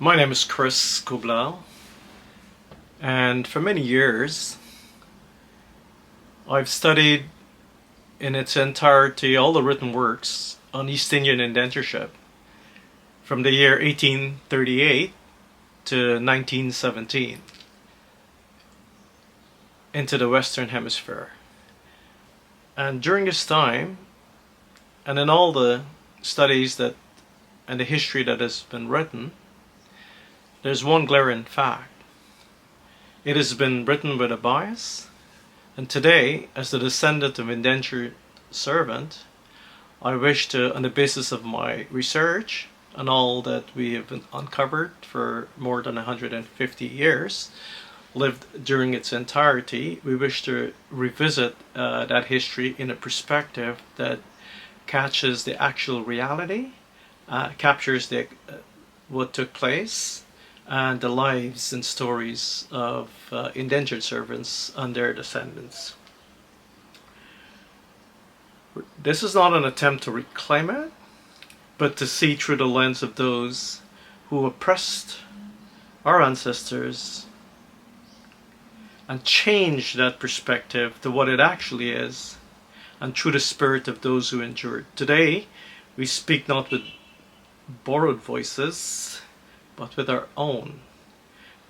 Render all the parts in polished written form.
My name is Chris Kublal, and for many years I've studied in its entirety all the written works on East Indian Indentureship from the year 1838 to 1917 into the Western Hemisphere. And during this time, and in all the studies that and the history that has been written, there's one glaring fact. It has been written with a bias, and today, as the descendant of indentured servant, I wish to, on the basis of my research and all that we have uncovered for more than 150 years, lived during its entirety, we wish to revisit that history in a perspective that catches the actual reality, captures what took place, and the lives and stories of indentured servants and their descendants. This is not an attempt to reclaim it, but to see through the lens of those who oppressed our ancestors and change that perspective to what it actually is, and through the spirit of those who endured. Today, we speak not with borrowed voices, but with our own.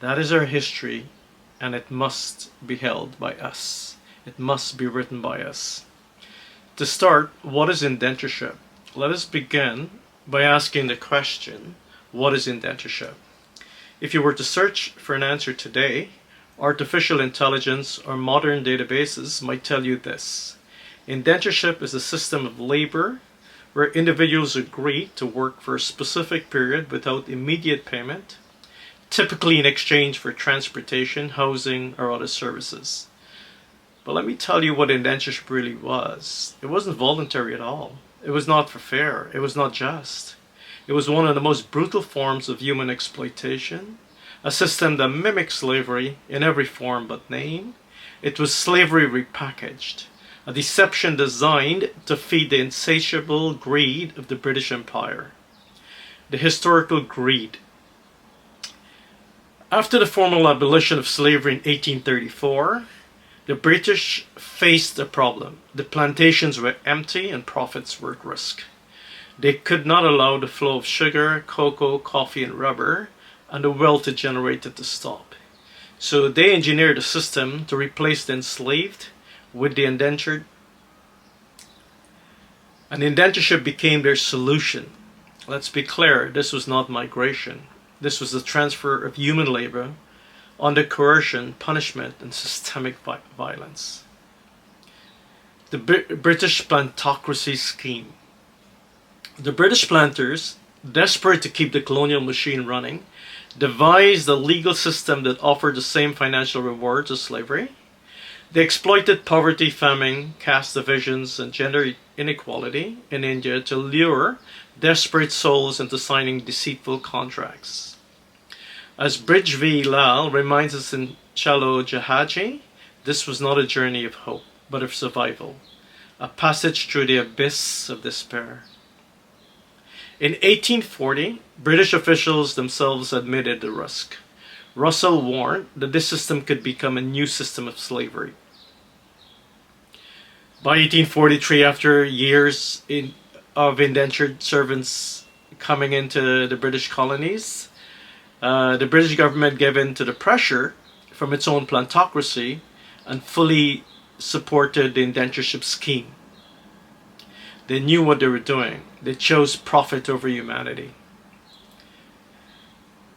That is our history, and it must be held by us. It must be written by us. To start, what is indentureship? Let us begin by asking the question, what is indentureship? If you were to search for an answer today, artificial intelligence or modern databases might tell you this. Indentureship is a system of labor where individuals agree to work for a specific period without immediate payment, typically in exchange for transportation, housing, or other services. But let me tell you what indentureship really was. It wasn't voluntary at all. It was not fair. It was not just. It was one of the most brutal forms of human exploitation, a system that mimicked slavery in every form but name. It was slavery repackaged. A deception designed to feed the insatiable greed of the British Empire. The historical greed. After the formal abolition of slavery in 1834, the British faced a problem. The plantations were empty and profits were at risk. They could not allow the flow of sugar, cocoa, coffee, and rubber, and the wealth it generated to stop. So they engineered a system to replace the enslaved with the indentured, and indentureship became their solution. Let's be clear, this was not migration. This was the transfer of human labor under coercion, punishment, and systemic violence. The British plantocracy scheme. The British planters, desperate to keep the colonial machine running, devised a legal system that offered the same financial rewards as slavery. They exploited poverty, famine, caste divisions, and gender inequality in India to lure desperate souls into signing deceitful contracts. As Brij V reminds us in Chalo Jahaji, this was not a journey of hope, but of survival, a passage through the abyss of despair. In 1840, British officials themselves admitted the risk. Russell warned that this system could become a new system of slavery. By 1843, after years of indentured servants coming into the British colonies, the British government gave in to the pressure from its own plantocracy and fully supported the indentureship scheme. They knew what they were doing. They chose profit over humanity.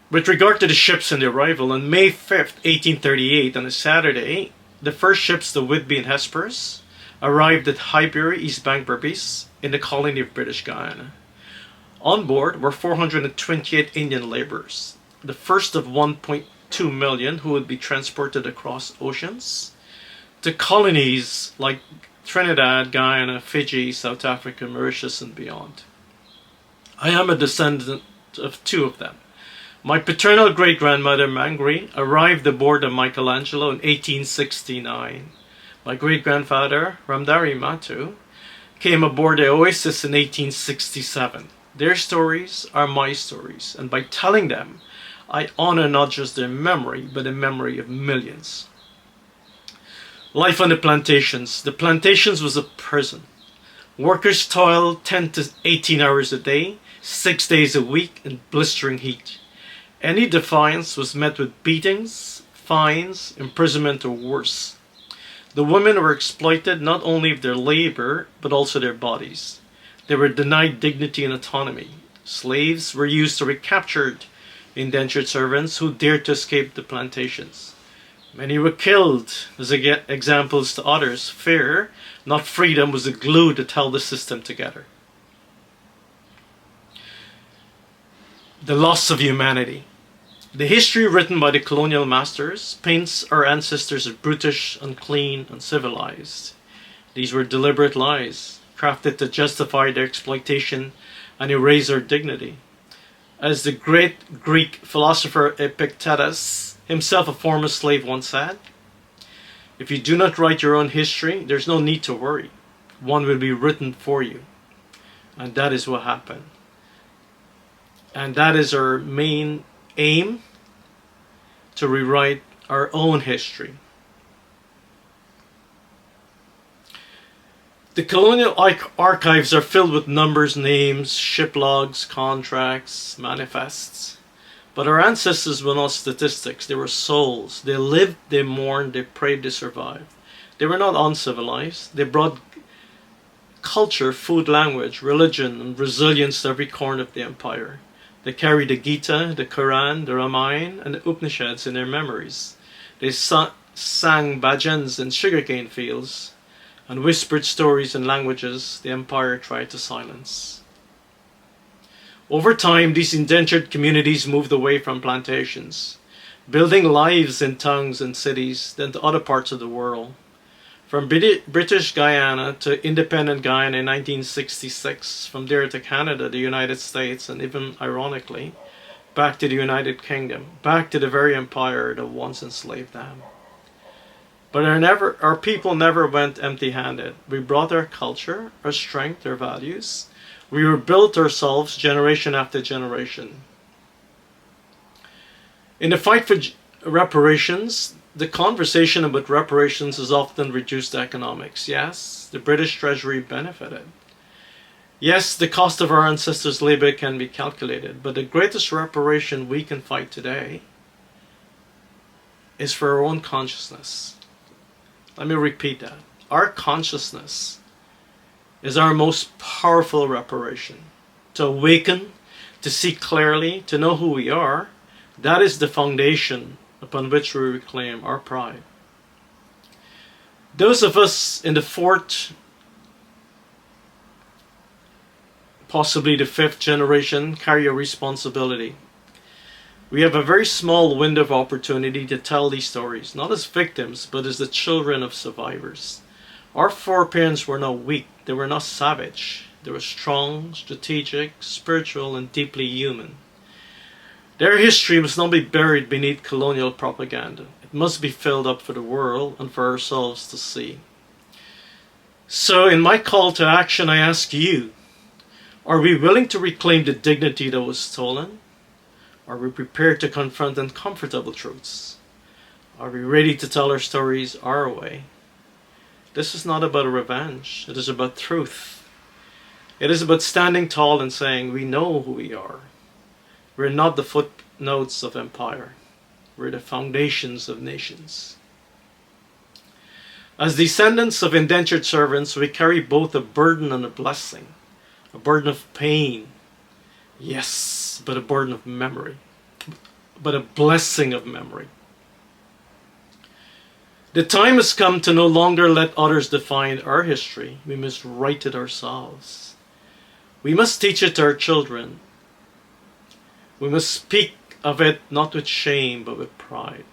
With regard to the ships and their arrival, on May 5th, 1838, on a Saturday, the first ships, the Whitby and Hesperus, arrived at Highbury, East Bank, Berbice, in the colony of British Guiana. On board were 428 Indian laborers, the first of 1.2 million who would be transported across oceans to colonies like Trinidad, Guyana, Fiji, South Africa, Mauritius, and beyond. I am a descendant of two of them. My paternal great-grandmother Mangri arrived aboard the Michelangelo in 1869. My great-grandfather Ramdari Matu came aboard the Oasis in 1867. Their stories are my stories, and by telling them, I honor not just their memory, but the memory of millions. Life on the plantations. The plantations was a prison. Workers toiled 10 to 18 hours a day, 6 days a week in blistering heat. Any defiance was met with beatings, fines, imprisonment, or worse. The women were exploited not only of their labor, but also their bodies. They were denied dignity and autonomy. Slaves were used to recapture indentured servants who dared to escape the plantations. Many were killed as examples to others. Fear, not freedom, was the glue that held the system together. The loss of humanity. The history written by the colonial masters paints our ancestors as brutish, unclean, uncivilized. These were deliberate lies, crafted to justify their exploitation and erase our dignity. As the great Greek philosopher Epictetus, himself a former slave, once said, "If you do not write your own history, there's no need to worry. One will be written for you." And that is what happened. And that is our main aim, to rewrite our own history. The colonial archives are filled with numbers, names, ship logs, contracts, manifests. But our ancestors were not statistics, they were souls. They lived, they mourned, they prayed, they survived. They were not uncivilized. They brought culture, food, language, religion, and resilience to every corner of the empire. They carried the Gita, the Quran, the Ramayana, and the Upanishads in their memories. They sang bhajans in sugarcane fields and whispered stories in languages the empire tried to silence. Over time, these indentured communities moved away from plantations, building lives in towns and cities, then to other parts of the world. From British Guyana to independent Guyana in 1966, from there to Canada, the United States, and even, ironically, back to the United Kingdom, back to the very empire that once enslaved them. But our people never went empty-handed. We brought our culture, our strength, our values. We rebuilt ourselves generation after generation. In the fight for reparations, the conversation about reparations is often reduced to economics. Yes, the British Treasury benefited. Yes, the cost of our ancestors' labor can be calculated, but the greatest reparation we can fight today is for our own consciousness. Let me repeat that. Our consciousness is our most powerful reparation. To awaken, to see clearly, to know who we are, that is the foundation upon which we reclaim our pride. Those of us in the fourth, possibly the fifth generation, carry a responsibility. We have a very small window of opportunity to tell these stories, not as victims, but as the children of survivors. Our foreparents were not weak, they were not savage. They were strong, strategic, spiritual, and deeply human. Their history must not be buried beneath colonial propaganda. It must be filled up for the world and for ourselves to see. So in my call to action, I ask you, are we willing to reclaim the dignity that was stolen? Are we prepared to confront uncomfortable truths? Are we ready to tell our stories our way? This is not about revenge. It is about truth. It is about standing tall and saying, we know who we are. We're not the footnotes of empire. We're the foundations of nations. As descendants of indentured servants, we carry both a burden and a blessing. A burden of pain, yes, but a burden of memory. But a blessing of memory. The time has come to no longer let others define our history. We must write it ourselves. We must teach it to our children. We must speak of it not with shame, but with pride.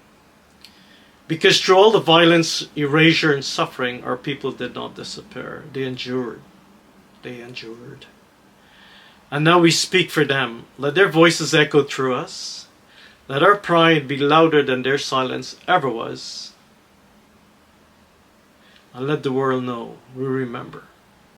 Because through all the violence, erasure, and suffering, our people did not disappear. They endured. They endured. And now we speak for them. Let their voices echo through us. Let our pride be louder than their silence ever was. And let the world know we remember.